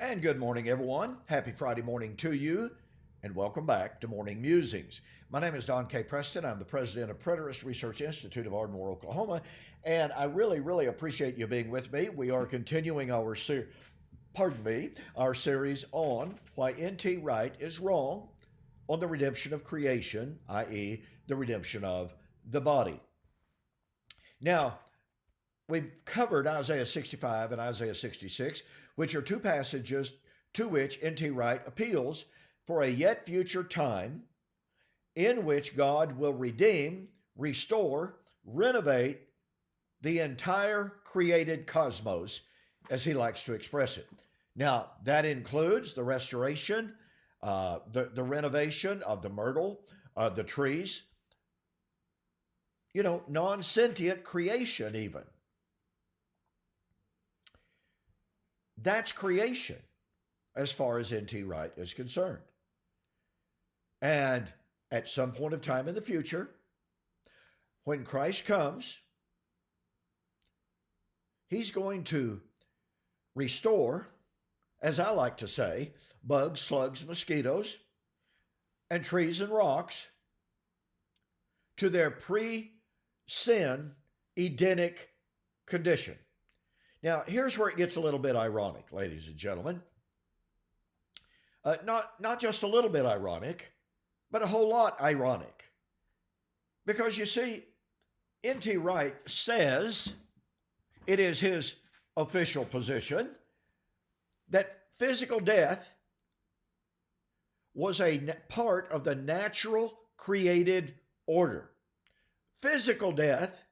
And good morning, everyone. Happy Friday morning to you, and welcome back to Morning Musings. My name is Don K. Preston. I'm the president of Preterist Research Institute of Ardmore, Oklahoma, and I really appreciate you being with me. We are continuing our series on why N.T. Wright is wrong on the redemption of creation, i.e., the redemption of the body. Now, we've covered Isaiah 65 and Isaiah 66, which are two passages to which N.T. Wright appeals for a yet future time in which God will redeem, restore, renovate the entire created cosmos, as he likes to express it. Now, that includes the restoration, the renovation of the myrtle, the trees, non-sentient creation even. That's creation as far as N.T. Wright is concerned. And at some point of time in the future, when Christ comes, he's going to restore, as I like to say, bugs, slugs, mosquitoes, and trees and rocks to their pre-sin Edenic condition. Now, here's where it gets a little bit ironic, ladies and gentlemen. Not just a little bit ironic, but a whole lot ironic. Because you see, N.T. Wright says it is his official position that physical death was a part of the natural created order. Physical death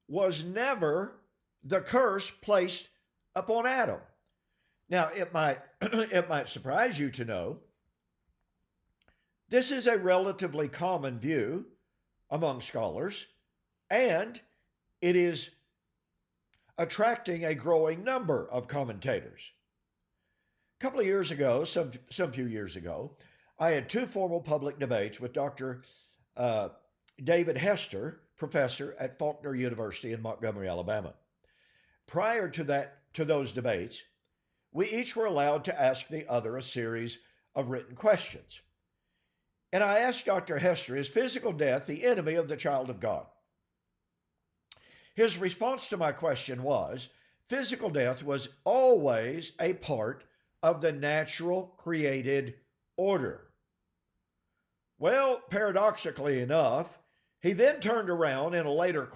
was never the curse placed upon Adam. Now, it might surprise you to know this is a relatively common view among scholars, and it is attracting a growing number of commentators. A couple of years ago, some few years ago, I had two formal public debates with Dr. David Hester, professor at Faulkner University in Montgomery, Alabama. Prior to those debates, we each were allowed to ask the other a series of written questions. And I asked Dr. Hester, is physical death the enemy of the child of God? His response to my question was, physical death was always a part of the natural created order. Well, paradoxically enough, he then turned around in a later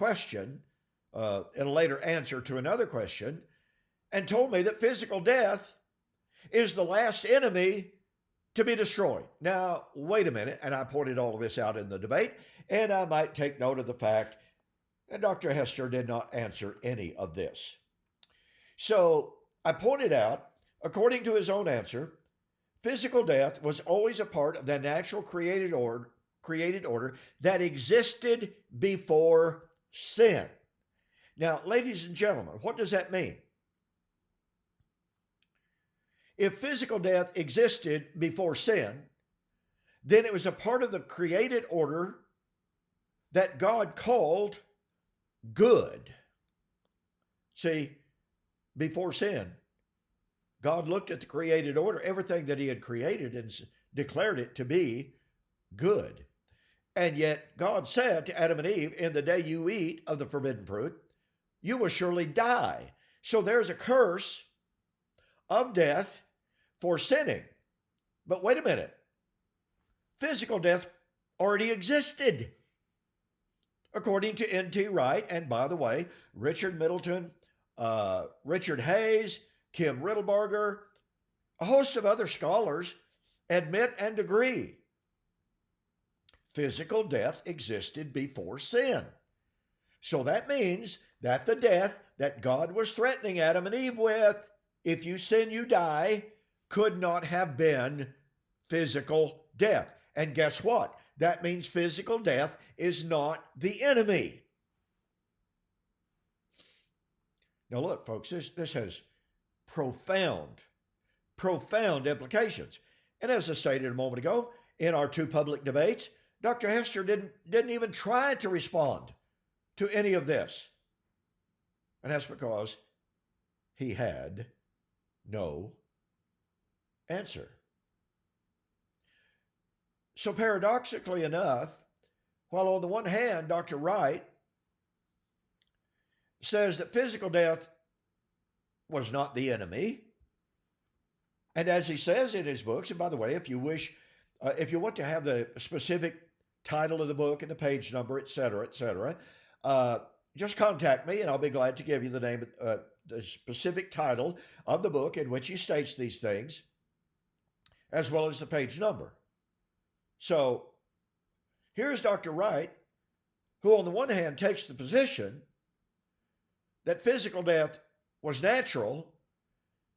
answer to another question, and told me that physical death is the last enemy to be destroyed. Now, wait a minute, and I pointed all of this out in the debate, and I might take note of the fact that Dr. Hester did not answer any of this. So I pointed out, according to his own answer, physical death was always a part of the natural created order that existed before sin. Now, ladies and gentlemen, what does that mean? If physical death existed before sin, then it was a part of the created order that God called good. See, before sin, God looked at the created order, everything that he had created, and declared it to be good. And yet God said to Adam and Eve, in the day you eat of the forbidden fruit, you will surely die. So there's a curse of death for sinning. But wait a minute. Physical death already existed. According to N.T. Wright, and by the way, Richard Middleton, Richard Hayes, Kim Riddlebarger, a host of other scholars admit and agree. Physical death existed before sin. So that means that the death that God was threatening Adam and Eve with, if you sin, you die, could not have been physical death. And guess what? That means physical death is not the enemy. Now look, folks, this has profound implications. And as I stated a moment ago, in our two public debates, Dr. Hester didn't even try to respond to any of this. And that's because he had no answer. So paradoxically enough, while on the one hand, Dr. Wright says that physical death was not the enemy, and as he says in his books, and by the way, if you want to have the specific title of the book and the page number, etc., just contact me and I'll be glad to give you the name, the specific title of the book in which he states these things, as well as the page number. So here's Dr. Wright, who on the one hand takes the position that physical death was natural,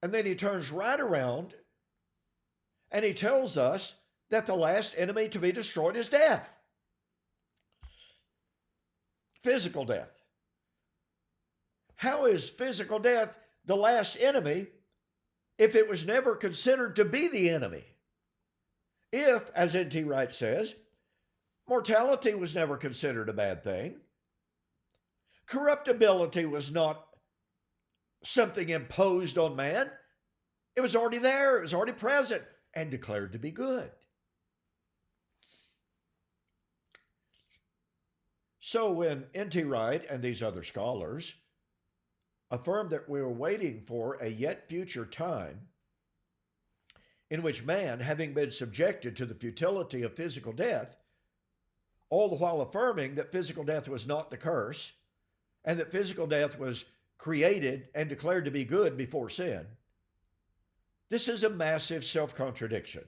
and then he turns right around and he tells us that the last enemy to be destroyed is death. Physical death. How is physical death the last enemy if it was never considered to be the enemy? If, as N.T. Wright says, mortality was never considered a bad thing, corruptibility was not something imposed on man, it was already there, it was already present, and declared to be good. So when N.T. Wright and these other scholars affirm that we are waiting for a yet future time in which man, having been subjected to the futility of physical death, all the while affirming that physical death was not the curse, and that physical death was created and declared to be good before sin, this is a massive self-contradiction.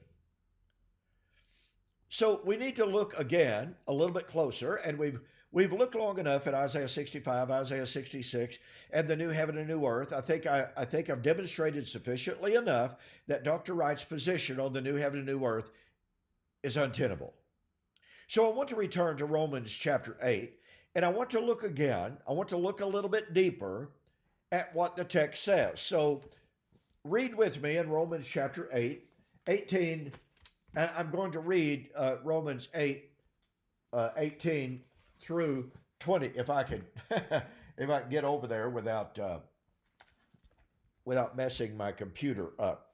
So we need to look again a little bit closer, and we've looked long enough at Isaiah 65, Isaiah 66, and the new heaven and new earth. I think I've demonstrated sufficiently enough that Dr. Wright's position on the new heaven and new earth is untenable. So I want to return to Romans chapter 8, and I want to look again. I want to look a little bit deeper at what the text says. So read with me in Romans chapter 8, 18. I'm going to read Romans 8, 18 through 20, if I can get over there without messing my computer up.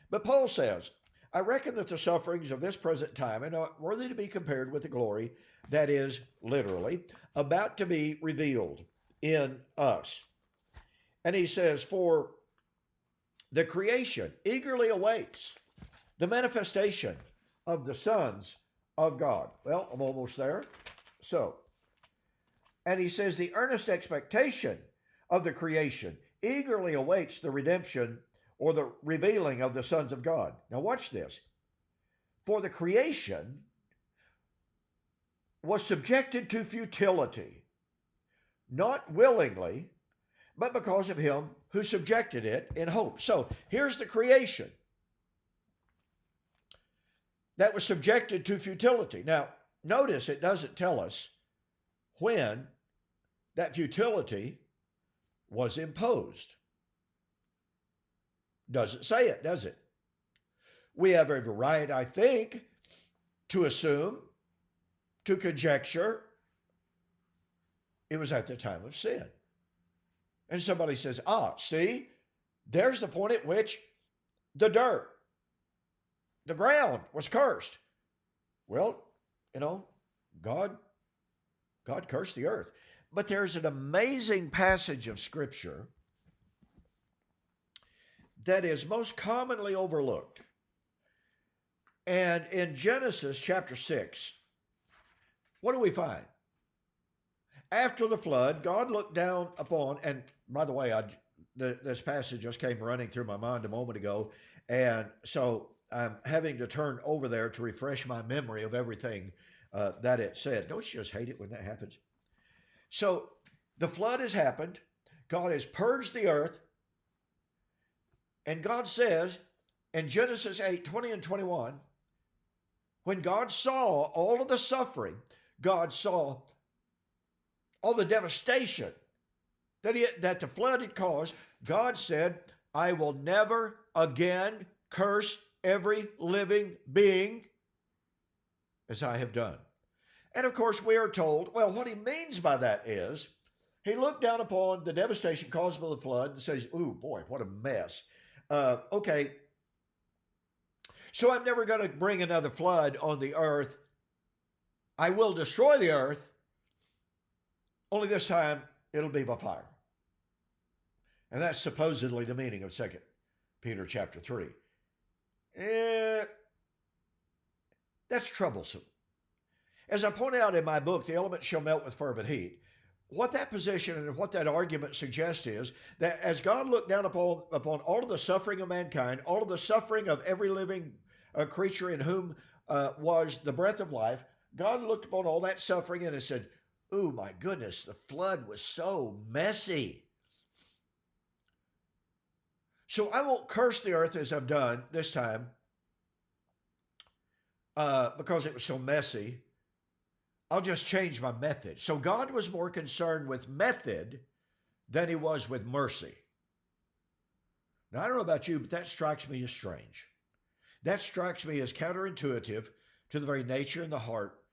But Paul says, I reckon that the sufferings of this present time are not worthy to be compared with the glory that is, literally, about to be revealed in us. And he says, for the creation eagerly awaits the manifestation of the sons of God. Well, I'm almost there. So, and he says, the earnest expectation of the creation eagerly awaits the redemption or the revealing of the sons of God. Now watch this. For the creation was subjected to futility, not willingly, but because of him who subjected it in hope. So here's the creation that was subjected to futility. Now, notice it doesn't tell us when that futility was imposed. Doesn't say it, does it? We have every right, I think, to assume, to conjecture, it was at the time of sin. And somebody says, see, there's the point at which the dirt, the ground was cursed. Well, God cursed the earth. But there's an amazing passage of Scripture that is most commonly overlooked. And in Genesis chapter 6, what do we find? After the flood, God looked down upon, and by the way, this passage just came running through my mind a moment ago, and so I'm having to turn over there to refresh my memory of everything that it said. Don't you just hate it when that happens? So the flood has happened. God has purged the earth. And God says in Genesis 8, 20 and 21, when God saw all of the suffering, God saw all the devastation that the flood had caused, God said, I will never again curse every living being as I have done. And of course, we are told, well, what he means by that is, he looked down upon the devastation caused by the flood and says, ooh, boy, what a mess. Okay, So I'm never going to bring another flood on the earth. I will destroy the earth, only this time it'll be by fire. And that's supposedly the meaning of 2 Peter chapter 3. That's troublesome. As I point out in my book, The Elements Shall Melt with Fervent Heat, what that position and what that argument suggests is that as God looked down upon all of the suffering of mankind, all of the suffering of every living creature in whom was the breath of life, God looked upon all that suffering and said, "Ooh, my goodness, the flood was so messy. So I won't curse the earth as I've done this time because it was so messy. I'll just change my method." So God was more concerned with method than he was with mercy. Now, I don't know about you, but that strikes me as strange. That strikes me as counterintuitive to the very nature and the heart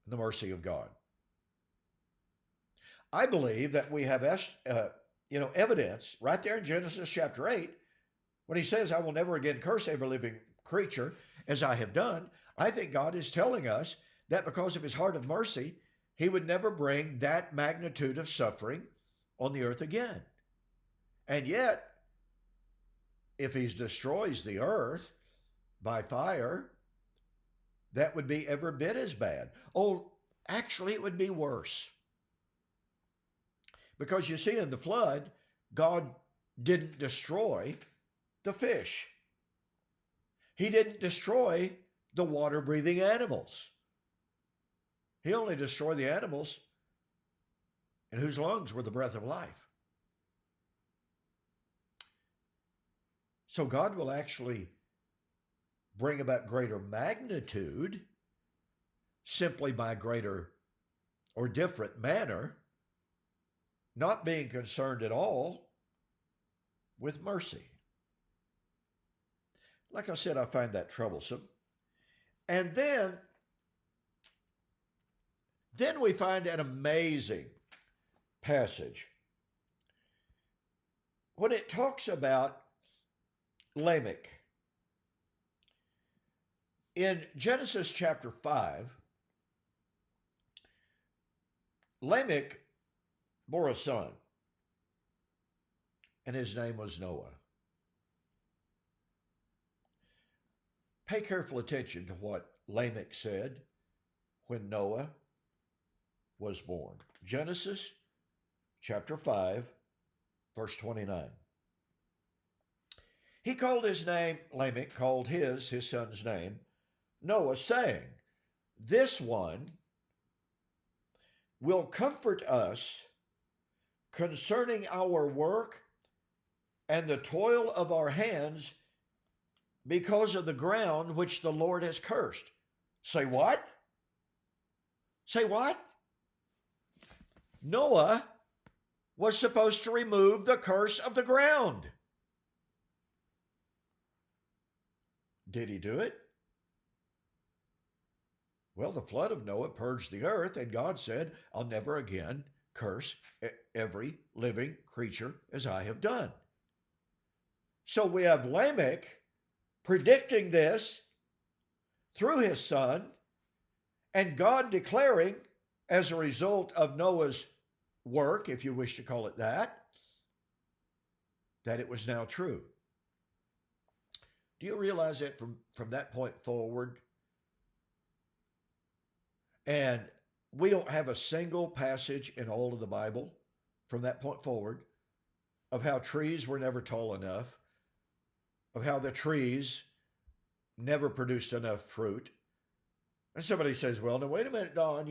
and the mercy of God. I believe that we have evidence right there in Genesis chapter 8 when he says, "I will never again curse every living creature as I have done." I think God is telling us that because of his heart of mercy, he would never bring that magnitude of suffering on the earth again. And yet, if he destroys the earth by fire, that would be every bit as bad. Oh, actually, it would be worse. Because you see, in the flood, God didn't destroy the fish. He didn't destroy the water-breathing animals. He only destroyed the animals in whose lungs were the breath of life. So God will actually bring about greater magnitude simply by greater or different manner, not being concerned at all with mercy. Like I said, I find that troublesome. And then we find an amazing passage when it talks about Lamech. In Genesis chapter 5, Lamech bore a son, and his name was Noah. Pay careful attention to what Lamech said when Noah was born. Genesis chapter 5, verse 29. He called his name, Lamech called his son's name, Noah, saying, "This one will comfort us concerning our work and the toil of our hands because of the ground which the Lord has cursed." Say what? Say what? Noah was supposed to remove the curse of the ground. Did he do it? Well, the flood of Noah purged the earth, and God said, "I'll never again curse every living creature as I have done." So we have Lamech predicting this through his son, and God declaring, as a result of Noah's work, if you wish to call it that it was now true. Do you realize that from that point forward, and we don't have a single passage in all of the Bible from that point forward of how trees were never tall enough, of how the trees never produced enough fruit. And somebody says, "Well, now wait a minute, Don,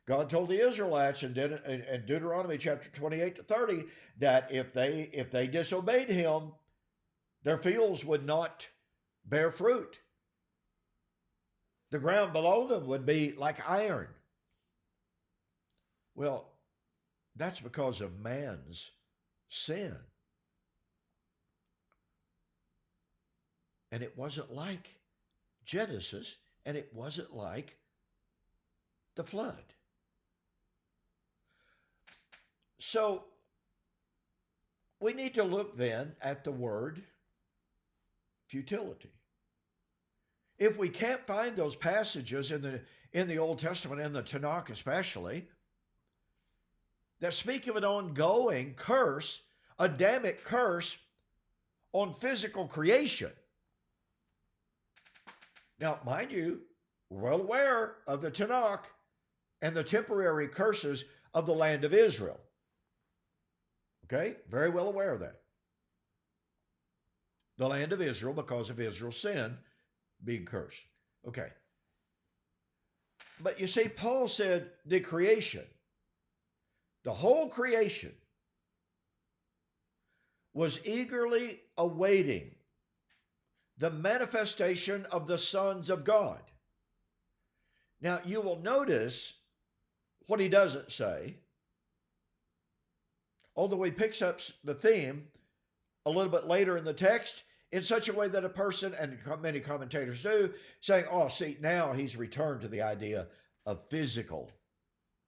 God told the Israelites in Deuteronomy chapter 28 to 30 that if they disobeyed him, their fields would not bear fruit. The ground below them would be like iron." Well, that's because of man's sin. And it wasn't like Genesis, and it wasn't like the flood. So we need to look then at the word futility. if we can't find those passages in the Old Testament, in the Tanakh especially, that speak of an ongoing curse, Adamic curse on physical creation. Now, mind you, we're well aware of the Tanakh and the temporary curses of the land of Israel. Okay? Very well aware of that. The land of Israel, because of Israel's sin, being cursed. Okay. But you see, Paul said the creation, the whole creation, was eagerly awaiting the manifestation of the sons of God. Now, you will notice what he doesn't say, although he picks up the theme a little bit later in the text in such a way that a person, and many commentators do, saying, oh, see, now he's returned to the idea of physical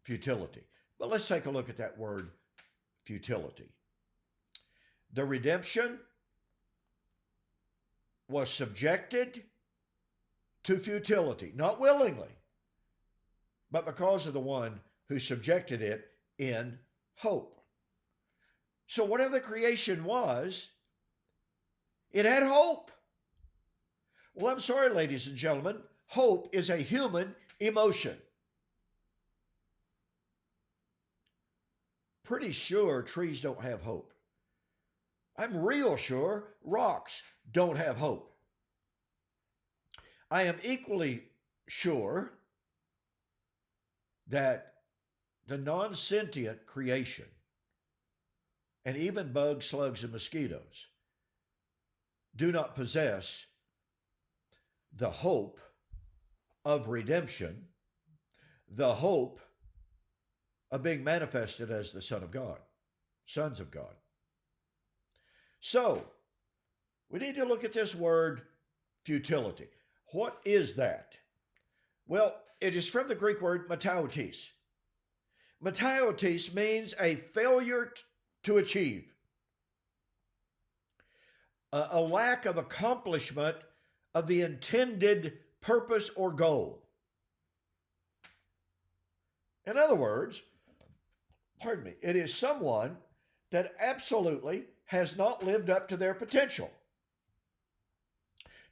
futility. But let's take a look at that word futility. The redemption was subjected to futility, not willingly, but because of the one who subjected it in hope. So whatever the creation was, it had hope. Well, I'm sorry, ladies and gentlemen, hope is a human emotion. Pretty sure trees don't have hope. I'm real sure rocks don't have hope. I am equally sure that the non-sentient creation, and even bugs, slugs, and mosquitoes, do not possess the hope of redemption, the hope of being manifested as the Son of God, sons of God. So, we need to look at this word futility. What is that? Well, it is from the Greek word metaiotis. Metaiotis means a failure to achieve, a lack of accomplishment of the intended purpose or goal. In other words, pardon me, it is someone that absolutely has not lived up to their potential,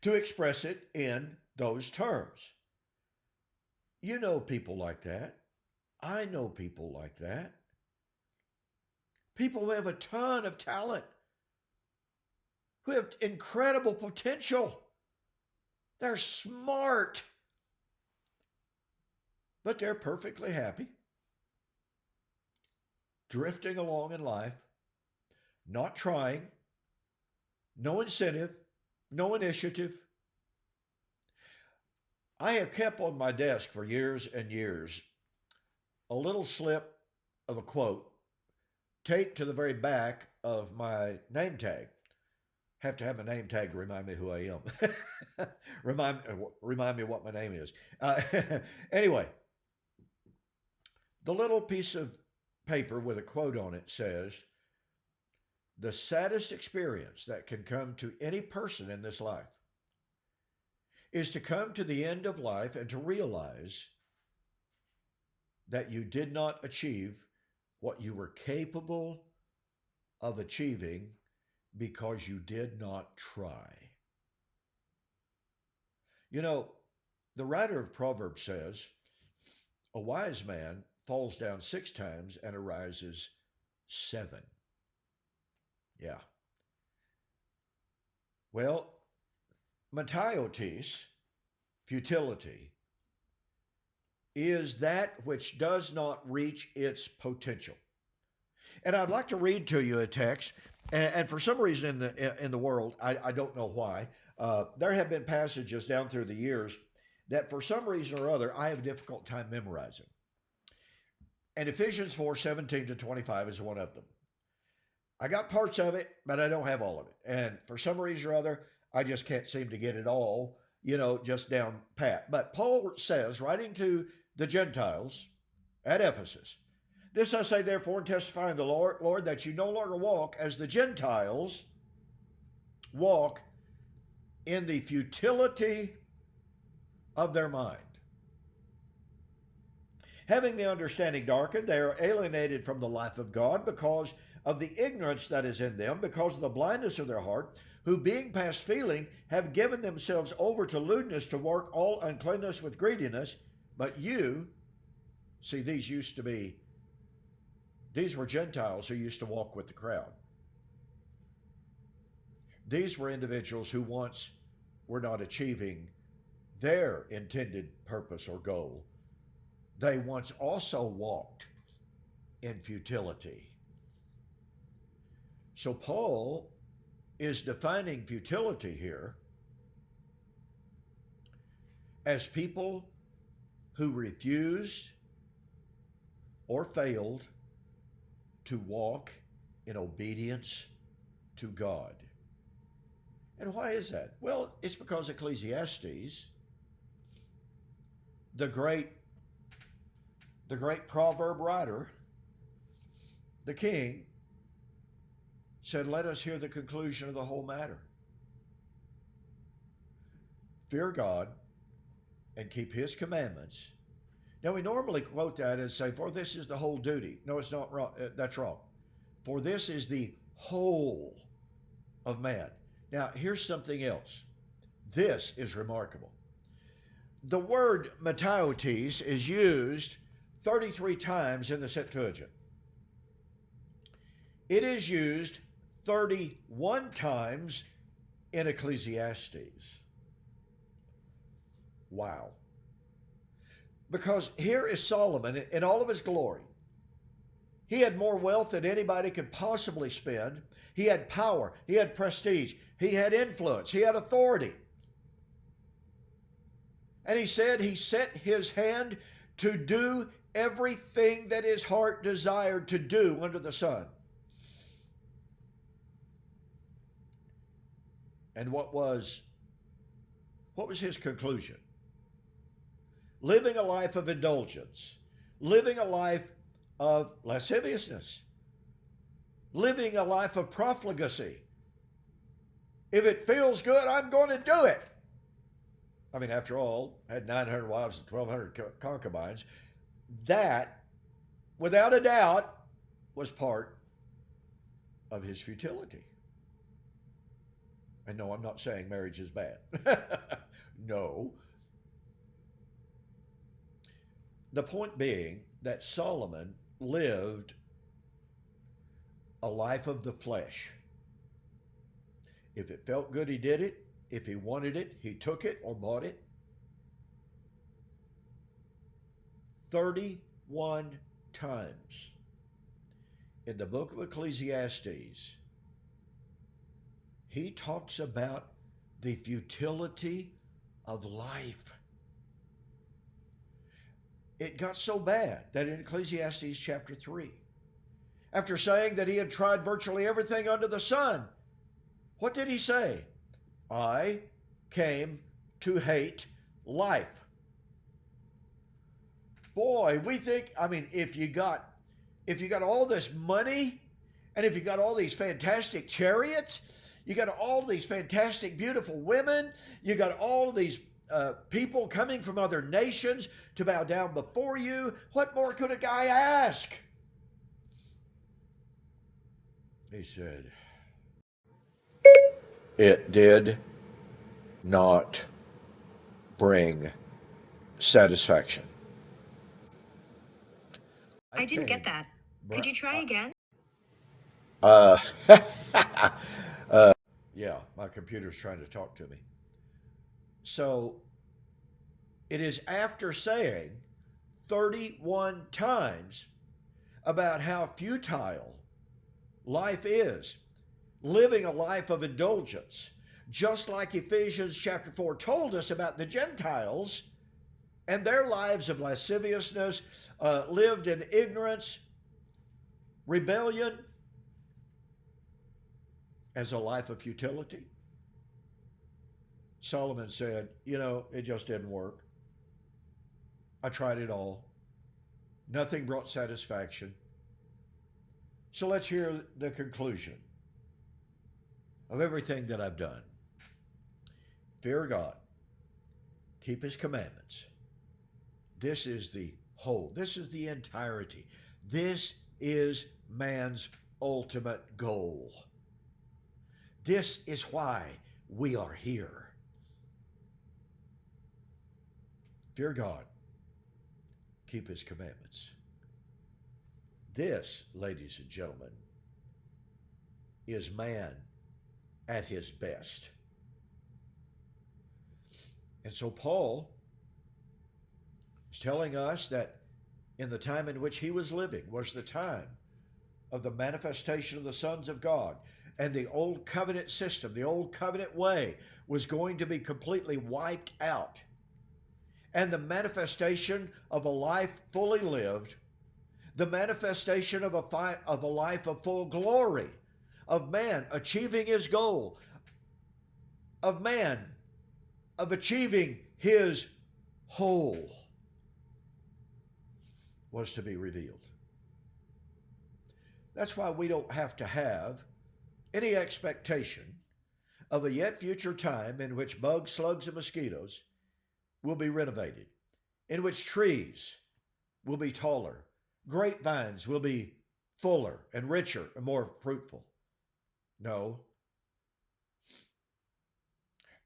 to express it in those terms. You know people like that. I know people like that. People who have a ton of talent, who have incredible potential. They're smart, but they're perfectly happy, drifting along in life, not trying, no incentive, no initiative. I have kept on my desk for years and years a little slip of a quote taped to the very back of my name tag. Have to have a name tag to remind me who I am. remind me what my name is. Anyway, the little piece of paper with a quote on it says, "The saddest experience that can come to any person in this life is to come to the end of life and to realize that you did not achieve what you were capable of achieving because you did not try." You know, the writer of Proverbs says, a wise man falls down 6 times and arises 7. Yeah. Well, metaiotis, futility, is that which does not reach its potential. And I'd like to read to you a text, and for some reason in the world, I don't know why, there have been passages down through the years that for some reason or other, I have a difficult time memorizing. And Ephesians 4:17-25 is one of them. I got parts of it, but I don't have all of it. And for some reason or other, I just can't seem to get it all, just down pat. But Paul says, writing to the Gentiles at Ephesus, "This I say therefore and testify in the Lord, that you no longer walk as the Gentiles walk in the futility of their mind. Having the understanding darkened, they are alienated from the life of God because of the ignorance that is in them, because of the blindness of their heart, who being past feeling have given themselves over to lewdness, to work all uncleanness with greediness. But you, see, these were Gentiles who used to walk with the crowd. These were individuals who once were not achieving their intended purpose or goal. They once also walked in futility. So Paul is defining futility here as people who refused or failed to walk in obedience to God. And why is that? Well, it's because Ecclesiastes, the great proverb writer, the king, said, let us hear the conclusion of the whole matter. Fear God and keep his commandments. Now, we normally quote that and say, for this is the whole duty. No, it's not wrong. That's wrong. For this is the whole of man. Now, here's something else. This is remarkable. The word metaiotes is used 33 times in the Septuagint. It is used 31 times in Ecclesiastes. Wow. Because here is Solomon in all of his glory. He had more wealth than anybody could possibly spend. He had power. He had prestige. He had influence. He had authority. And he said he set his hand to do everything that his heart desired to do under the sun. And what was his conclusion? Living a life of indulgence, living a life of lasciviousness, living a life of profligacy. If it feels good, I'm going to do it. I mean, after all, had 900 wives and 1,200 concubines. That, without a doubt, was part of his futility. And no, I'm not saying marriage is bad. No. The point being that Solomon lived a life of the flesh. If it felt good, he did it. If he wanted it, he took it or bought it. 31 times in the book of Ecclesiastes, he talks about the futility of life. It got so bad that in Ecclesiastes chapter 3, after saying that he had tried virtually everything under the sun, what did he say? I came to hate life. Boy, we think, I mean, if you got all this money, and if you got all these fantastic chariots, you got all these fantastic, beautiful women, you got all of these people coming from other nations to bow down before you, what more could a guy ask? He said, it did not bring satisfaction. I didn't get that. Could you try again? Yeah, my computer's trying to talk to me. So it is after saying 31 times about how futile life is, living a life of indulgence, just like Ephesians chapter 4 told us about the Gentiles and their lives of lasciviousness, lived in ignorance, rebellion, as a life of futility. Solomon said, it just didn't work. I tried it all. Nothing brought satisfaction. So let's hear the conclusion of everything that I've done. Fear God. keep his commandments. This is the whole. This is the entirety. This is man's ultimate goal. This is why we are here. Fear God. Keep his commandments. This, ladies and gentlemen, is man at his best. And so Paul is telling us that in the time in which he was living was the time of the manifestation of the sons of God. And the old covenant system, the old covenant way, was going to be completely wiped out. And the manifestation of a life fully lived, the manifestation of a life of full glory, of man achieving his goal, of man of achieving his whole, was to be revealed. That's why we don't have to have any expectation of a yet future time in which bugs, slugs, and mosquitoes will be renovated, in which trees will be taller, grapevines will be fuller and richer and more fruitful. No.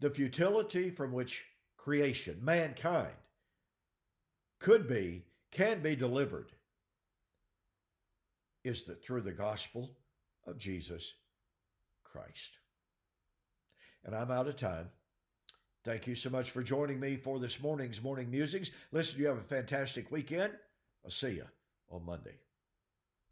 The futility from which creation, mankind, can be delivered is through the gospel of Jesus Christ. And I'm out of time. Thank you so much for joining me for this morning's Morning Musings. Listen, you have a fantastic weekend. I'll see you on Monday.